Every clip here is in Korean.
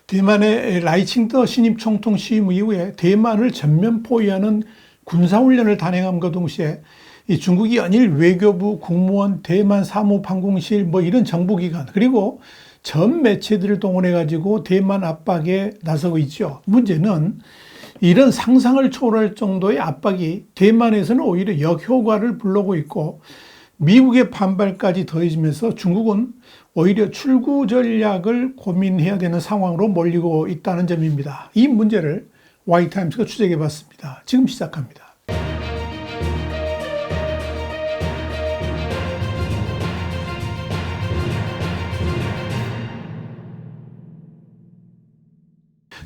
대만의 라이칭더 신임 총통 취임 이후에 대만을 전면 포위하는 군사훈련을 단행함과 동시에 이 중국이 연일 외교부, 국무원, 대만 사무방공실 이런 정부기관 그리고 전 매체들을 동원해 가지고 대만 압박에 나서고 있죠. 문제는 이런 상상을 초월할 정도의 압박이 대만에서는 오히려 역효과를 불러오고 있고 미국의 반발까지 더해지면서 중국은 오히려 출구 전략을 고민해야 되는 상황으로 몰리고 있다는 점입니다. 이 문제를 와이타임스가 추적해 봤습니다. 지금 시작합니다.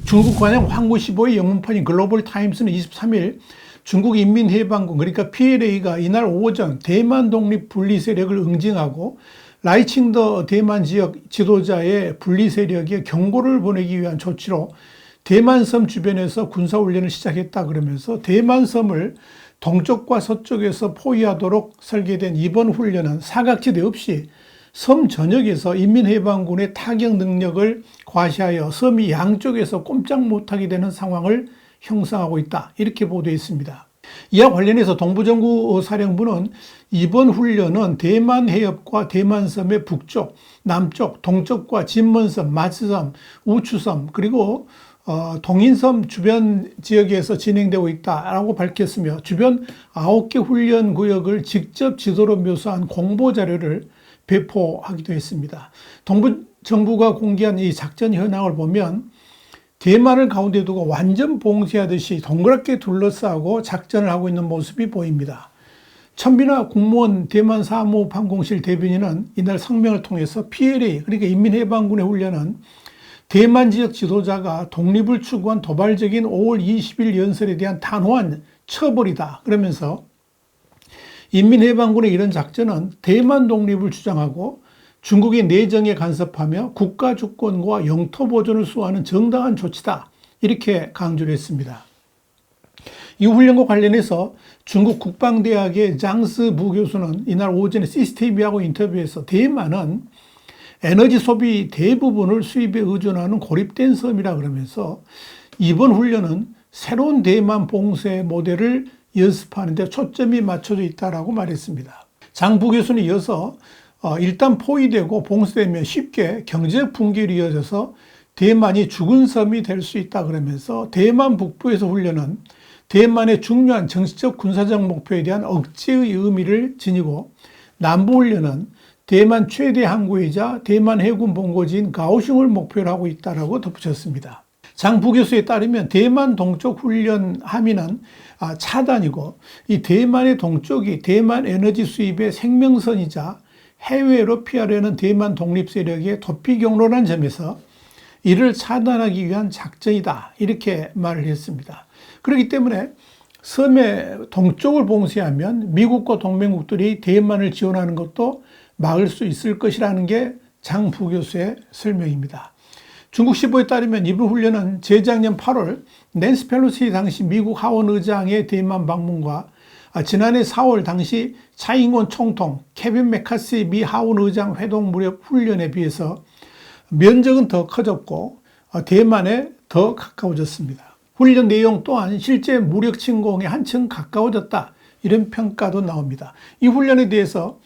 중국 관영 황구15의 영문판인 글로벌 타임스는 23일 중국 인민해방군 그러니까 PLA가 이날 오전 대만 독립 분리 세력을 응징하고 라이칭더 대만 지역 지도자의 분리 세력에 경고를 보내기 위한 조치로 대만섬 주변에서 군사훈련을 시작했다 그러면서 대만섬을 동쪽과 서쪽에서 포위하도록 설계된 이번 훈련은 사각지대 없이 섬 전역에서 인민해방군의 타격 능력을 과시하여 섬이 양쪽에서 꼼짝 못하게 되는 상황을 형성하고 있다. 이렇게 보도해 있습니다. 이와 관련해서 동부정구 사령부는 이번 훈련은 대만 해협과 대만섬의 북쪽, 남쪽, 동쪽과 진먼섬, 마츠섬, 우추섬 그리고 동인섬 주변 지역에서 진행되고 있다라고 밝혔으며 주변 9개 훈련 구역을 직접 지도로 묘사한 공보 자료를 배포하기도 했습니다. 동부정부가 공개한 이 작전 현황을 보면 대만을 가운데 두고 완전 봉쇄하듯이 동그랗게 둘러싸고 작전을 하고 있는 모습이 보입니다. 천민하 국무원 대만 사무방공실 대변인은 이날 성명을 통해서 PLA 그러니까 인민해방군의 훈련은 대만 지역 지도자가 독립을 추구한 도발적인 5월 20일 연설에 대한 단호한 처벌이다. 그러면서 인민해방군의 이런 작전은 대만 독립을 주장하고 중국의 내정에 간섭하며 국가 주권과 영토 보존을 수호하는 정당한 조치다. 이렇게 강조를 했습니다. 이 훈련과 관련해서 중국 국방대학의 장스 부교수는 이날 오전에 CCTV하고 인터뷰에서 대만은 에너지 소비 대부분을 수입에 의존하는 고립된 섬이라 그러면서 이번 훈련은 새로운 대만 봉쇄 모델을 연습하는 데 초점이 맞춰져 있다고 말했습니다. 장 부교수는 이어서 일단 포위되고 봉쇄되면 쉽게 경제 붕괴로 이어져서 대만이 죽은 섬이 될 수 있다 그러면서 대만 북부에서 훈련은 대만의 중요한 정치적 군사적 목표에 대한 억제의 의미를 지니고 남부 훈련은 대만 최대 항구이자 대만 해군 본거지인 가오슝을 목표로 하고 있다고 덧붙였습니다. 장 부교수에 따르면 대만 동쪽 훈련 함의는 차단이고 이 대만의 동쪽이 대만 에너지 수입의 생명선이자 해외로 피하려는 대만 독립 세력의 도피 경로라는 점에서 이를 차단하기 위한 작전이다. 이렇게 말을 했습니다. 그렇기 때문에 섬의 동쪽을 봉쇄하면 미국과 동맹국들이 대만을 지원하는 것도 막을 수 있을 것이라는 게 장 부교수의 설명입니다. 중국 시보에 따르면 이번 훈련은 재작년 8월 낸시 펠로시 당시 미국 하원 의장의 대만 방문과 지난해 4월 당시 차잉원 총통, 케빈 메카시 미 하원 의장 회동 무렵 훈련에 비해서 면적은 더 커졌고 대만에 더 가까워졌습니다. 훈련 내용 또한 실제 무력 침공에 한층 가까워졌다. 이런 평가도 나옵니다. 이 훈련에 대해서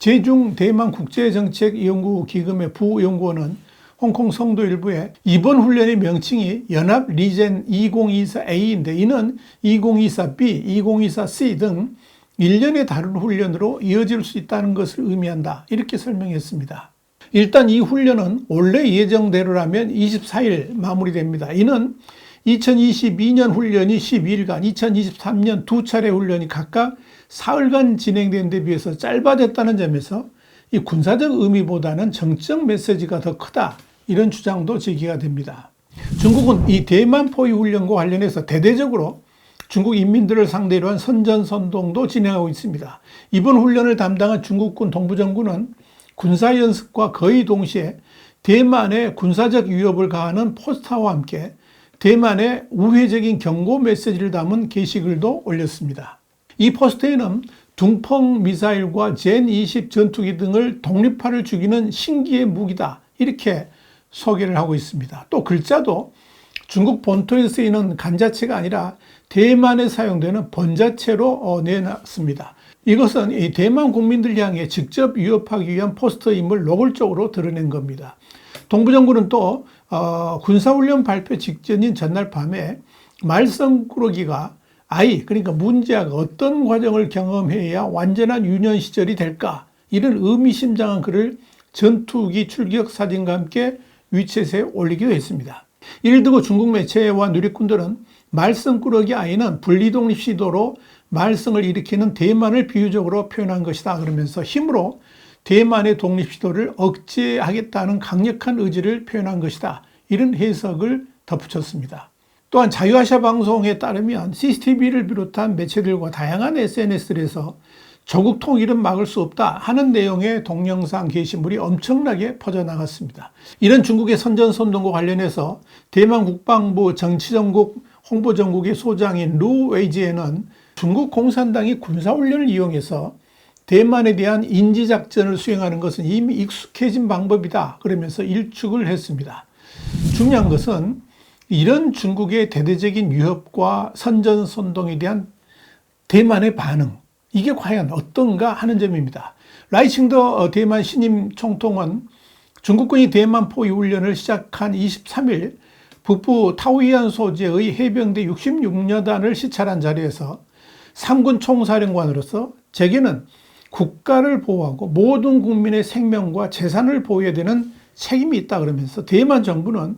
제중 대만 국제정책연구기금의 부연구원은 홍콩 성도 일부에 이번 훈련의 명칭이 연합 리젠 2024A인데 이는 2024B, 2024C 등 1년에 다른 훈련으로 이어질 수 있다는 것을 의미한다. 이렇게 설명했습니다. 일단 이 훈련은 원래 예정대로라면 24일 마무리됩니다. 이는 2022년 훈련이 12일간, 2023년 두 차례 훈련이 각각 사흘간 진행된 데 비해서 짧아졌다는 점에서 이 군사적 의미보다는 정치적 메시지가 더 크다. 이런 주장도 제기가 됩니다. 중국은 이 대만 포위 훈련과 관련해서 대대적으로 중국 인민들을 상대로 한 선전선동도 진행하고 있습니다. 이번 훈련을 담당한 중국군 동부정부는 군사연습과 거의 동시에 대만의 군사적 위협을 가하는 포스터와 함께 대만의 우회적인 경고 메시지를 담은 게시글도 올렸습니다. 이 포스터에는 둥펑 미사일과 젠20 전투기 등을 독립파를 죽이는 신기의 무기다. 이렇게 소개를 하고 있습니다. 또 글자도 중국 본토에서 쓰이는 간자체가 아니라 대만에 사용되는 번자체로 내놨습니다. 이것은 이 대만 국민들 향해 직접 위협하기 위한 포스터임을 노골적으로 드러낸 겁니다. 동부정부는 또 군사훈련 발표 직전인 전날 밤에 말썽꾸러기가 그러니까 문제아가 어떤 과정을 경험해야 완전한 유년 시절이 될까, 이런 의미심장한 글을 전투기 출격 사진과 함께 위챗에 올리기도 했습니다. 이를 두고 중국 매체와 누리꾼들은 말썽꾸러기 아이는 분리독립 시도로 말썽을 일으키는 대만을 비유적으로 표현한 것이다 그러면서 힘으로 대만의 독립 시도를 억제하겠다는 강력한 의지를 표현한 것이다, 이런 해석을 덧붙였습니다. 또한 자유아시아 방송에 따르면 CCTV를 비롯한 매체들과 다양한 SNS들에서 조국 통일은 막을 수 없다 하는 내용의 동영상 게시물이 엄청나게 퍼져나갔습니다. 이런 중국의 선전선동과 관련해서 대만 국방부 정치정국 홍보정국의 소장인 루 웨이지에는 중국 공산당이 군사훈련을 이용해서 대만에 대한 인지작전을 수행하는 것은 이미 익숙해진 방법이다 그러면서 일축을 했습니다. 중요한 것은 이런 중국의 대대적인 위협과 선전선동에 대한 대만의 반응, 이게 과연 어떤가 하는 점입니다. 라이칭더 대만 신임 총통은 중국군이 대만 포위 훈련을 시작한 23일 북부 타오이안 소재의 해병대 66여 단을 시찰한 자리에서 3군 총사령관으로서 제게는 국가를 보호하고 모든 국민의 생명과 재산을 보호해야 되는 책임이 있다 그러면서 대만 정부는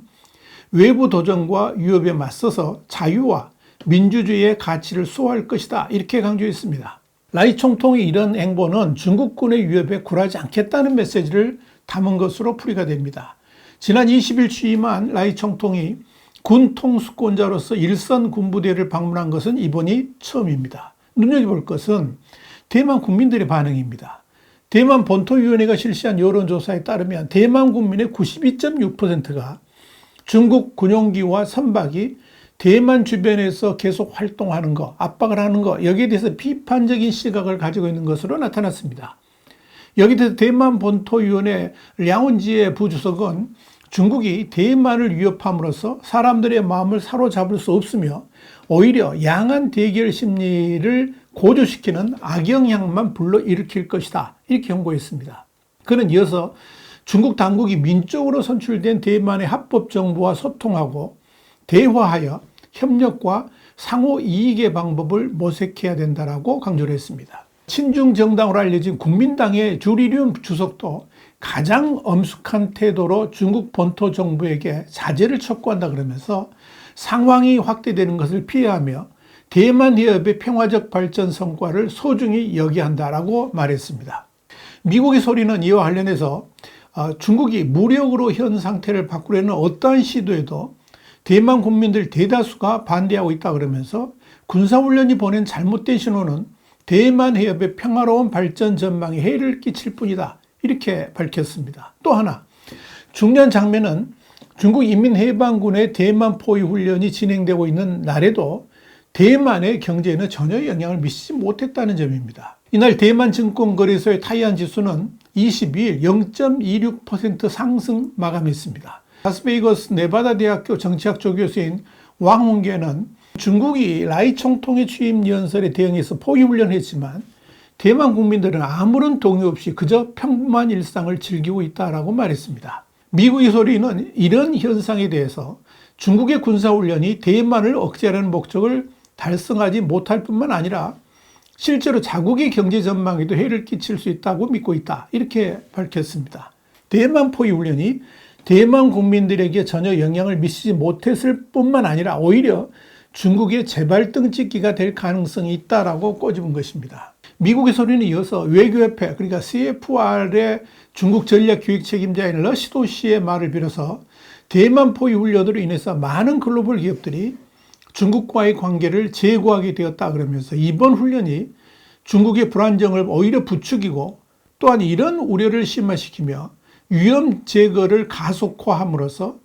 외부 도전과 위협에 맞서서 자유와 민주주의의 가치를 수호할 것이다, 이렇게 강조했습니다. 라이 총통의 이런 행보는 중국군의 위협에 굴하지 않겠다는 메시지를 담은 것으로 풀이가 됩니다. 지난 20일 취임한 라이 총통이 군 통수권자로서 일선 군부대를 방문한 것은 이번이 처음입니다. 눈여겨볼 것은 대만 국민들의 반응입니다. 대만 본토위원회가 실시한 여론조사에 따르면 대만 국민의 92.6%가 중국 군용기와 선박이 대만 주변에서 계속 활동하는 것, 압박을 하는 것, 여기에 대해서 비판적인 시각을 가지고 있는 것으로 나타났습니다. 여기에 대해서 대만 본토위원회 량원지의 부주석은 중국이 대만을 위협함으로써 사람들의 마음을 사로잡을 수 없으며 오히려 양안 대결 심리를 고조시키는 악영향만 불러일으킬 것이다, 이렇게 경고했습니다. 그는 이어서 중국 당국이 민족으로 선출된 대만의 합법정부와 소통하고 대화하여 협력과 상호 이익의 방법을 모색해야 된다라고 강조를 했습니다. 친중 정당으로 알려진 국민당의 주리륜 주석도 가장 엄숙한 태도로 중국 본토 정부에게 자제를 촉구한다 그러면서 상황이 확대되는 것을 피해하며 대만 해협의 평화적 발전 성과를 소중히 여겨야 한다라고 말했습니다. 미국의 소리는 이와 관련해서 중국이 무력으로 현 상태를 바꾸려는 어떠한 시도에도 대만 국민들 대다수가 반대하고 있다 그러면서 군사훈련이 보낸 잘못된 신호는 대만 해협의 평화로운 발전 전망에 해를 끼칠 뿐이다, 이렇게 밝혔습니다. 또 하나 중요한 장면은 중국 인민해방군의 대만 포위 훈련이 진행되고 있는 날에도 대만의 경제에는 전혀 영향을 미치지 못했다는 점입니다. 이날 대만증권거래소의 타이완 지수는 22일 0.26% 상승 마감했습니다. 라스베이거스 네바다 대학교 정치학 조교수인 왕홍계는 중국이 라이 총통의 취임 연설에 대응해서 포위훈련했지만 대만 국민들은 아무런 동요 없이 그저 평범한 일상을 즐기고 있다라고 말했습니다. 미국의 소리는 이런 현상에 대해서 중국의 군사훈련이 대만을 억제하려는 목적을 달성하지 못할 뿐만 아니라 실제로 자국의 경제 전망에도 해를 끼칠 수 있다고 믿고 있다, 이렇게 밝혔습니다. 대만 포위훈련이 대만 국민들에게 전혀 영향을 미치지 못했을 뿐만 아니라 오히려 중국의 재발등 찍기가 될 가능성이 있다라고 꼬집은 것입니다. 미국의 소리는 이어서 외교협회, 그러니까 CFR의 중국 전략기획 책임자인 러시도 씨의 말을 빌어서 대만 포위 훈련으로 인해서 많은 글로벌 기업들이 중국과의 관계를 재고하게 되었다 그러면서 이번 훈련이 중국의 불안정을 오히려 부추기고 또한 이런 우려를 심화시키며 위험 제거를 가속화함으로써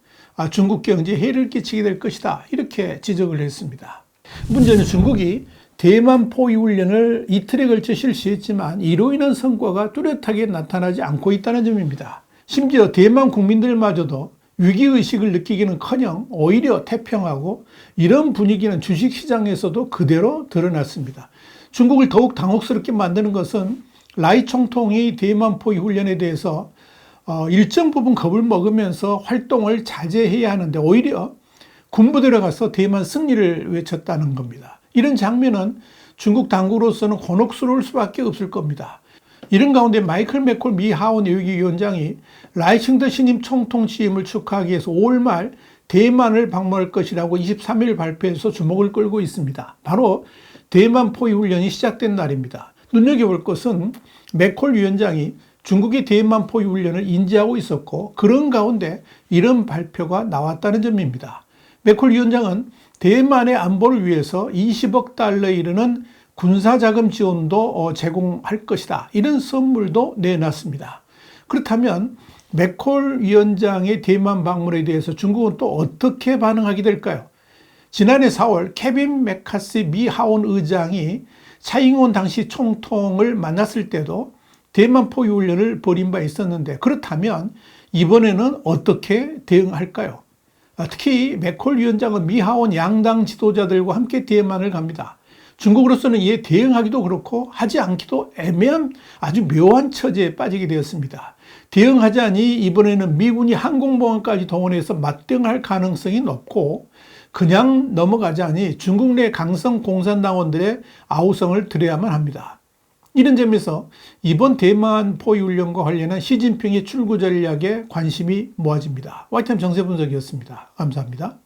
중국 경제에 해를 끼치게 될 것이다, 이렇게 지적을 했습니다. 문제는 중국이 대만 포위 훈련을 이틀에 걸쳐 실시했지만 이로 인한 성과가 뚜렷하게 나타나지 않고 있다는 점입니다. 심지어 대만 국민들마저도 위기의식을 느끼기는커녕 오히려 태평하고 이런 분위기는 주식시장에서도 그대로 드러났습니다. 중국을 더욱 당혹스럽게 만드는 것은 라이 총통이 대만 포위 훈련에 대해서 일정 부분 겁을 먹으면서 활동을 자제해야 하는데 오히려 군부대로 가서 대만 승리를 외쳤다는 겁니다. 이런 장면은 중국 당국으로서는 곤혹스러울 수밖에 없을 겁니다. 이런 가운데 마이클 맥콜 미 하원 외교위원장이 라이칭더 신임 총통 취임을 축하하기 위해서 5월 말 대만을 방문할 것이라고 23일 발표해서 주목을 끌고 있습니다. 바로 대만 포위 훈련이 시작된 날입니다. 눈여겨볼 것은 맥콜 위원장이 중국의 대만 포위 훈련을 인지하고 있었고 그런 가운데 이런 발표가 나왔다는 점입니다. 맥콜 위원장은 대만의 안보를 위해서 20억 달러에 이르는 군사자금 지원도 제공할 것이다. 이런 선물도 내놨습니다. 그렇다면 맥콜 위원장의 대만 방문에 대해서 중국은 또 어떻게 반응하게 될까요? 지난해 4월 케빈 맥카시 미 하원 의장이 차잉원 당시 총통을 만났을 때도 대만 포위 훈련을 벌인 바 있었는데 그렇다면 이번에는 어떻게 대응할까요? 특히 맥콜 위원장은 미 하원 양당 지도자들과 함께 대만을 갑니다. 중국으로서는 이에 대응하기도 그렇고 하지 않기도 애매한 아주 묘한 처지에 빠지게 되었습니다. 대응하자니 이번에는 미군이 항공모함까지 동원해서 맞대응할 가능성이 높고 그냥 넘어가자니 중국 내 강성 공산당원들의 아우성을 들여야만 합니다. 이런 점에서 이번 대만 포위 훈련과 관련한 시진핑의 출구 전략에 관심이 모아집니다. 화이트타임 정세 분석이었습니다. 감사합니다.